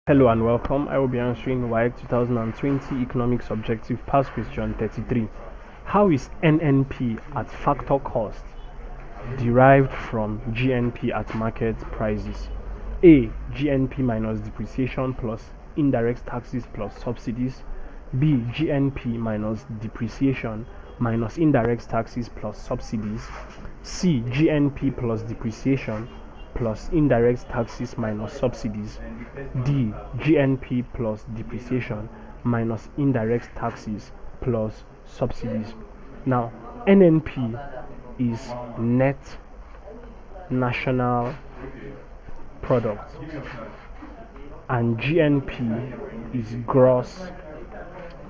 Hello and welcome. I will be answering WAEC 2020 Economics Objective Past Question 33. How is NNP at factor cost derived from GNP at market prices? A. GNP minus depreciation plus indirect taxes plus subsidies. B. GNP minus depreciation minus indirect taxes plus subsidies. C. GNP plus depreciation plus indirect taxes minus subsidies. D. GNP plus depreciation minus indirect taxes plus subsidies. Now, NNP is net national product and GNP is gross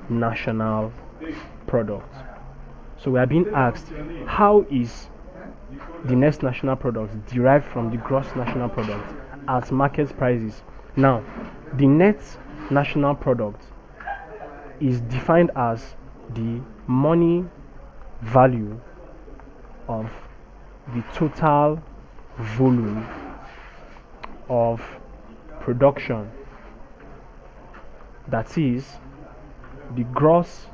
national product. So we are being asked, how is the net national product derived from the gross national product at market prices? Now, the net national product is defined as the money value of the total volume of production, that is the gross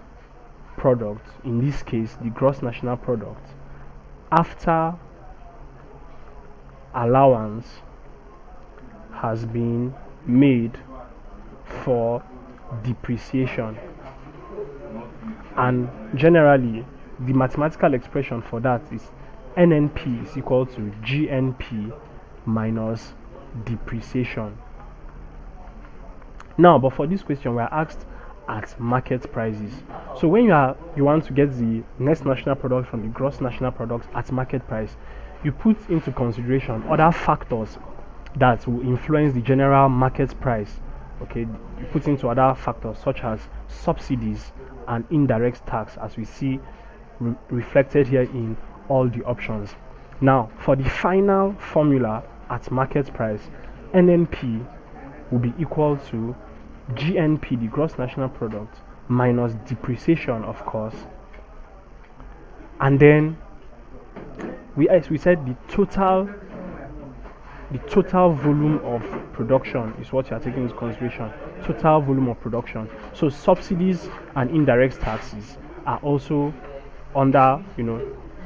product, in this case the gross national product, after allowance has been made for depreciation. And generally the mathematical expression for that is NNP is equal to GNP minus depreciation. Now, but for this question we are asked at market prices. So when you want to get the net national product from the gross national product at market price, you put into consideration other factors that will influence the general market price. Okay, you put into other factors such as subsidies and indirect tax, as we see reflected here in all the options. Now, for the final formula at market price, NNP will be equal to GNP, the gross national product, minus depreciation, of course, and then we said the total volume of production is what you are taking into consideration. Total volume of production. So subsidies and indirect taxes are also under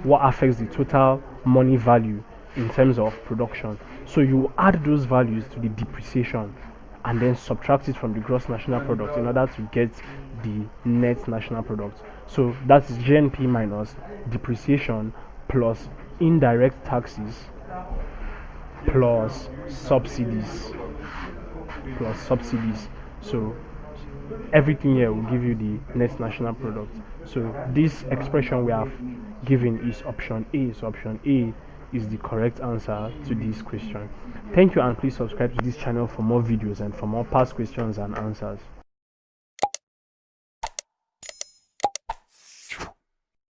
what affects the total money value in terms of production. So you add those values to the depreciation and then subtract it from the gross national product in order to get the net national product. So that is GNP minus depreciation plus indirect taxes plus subsidies. So everything here will give you the net national product. So this expression we have given is option A. So option A is the correct answer to this question. Thank you, and please subscribe to this channel for more videos and for more past questions and answers.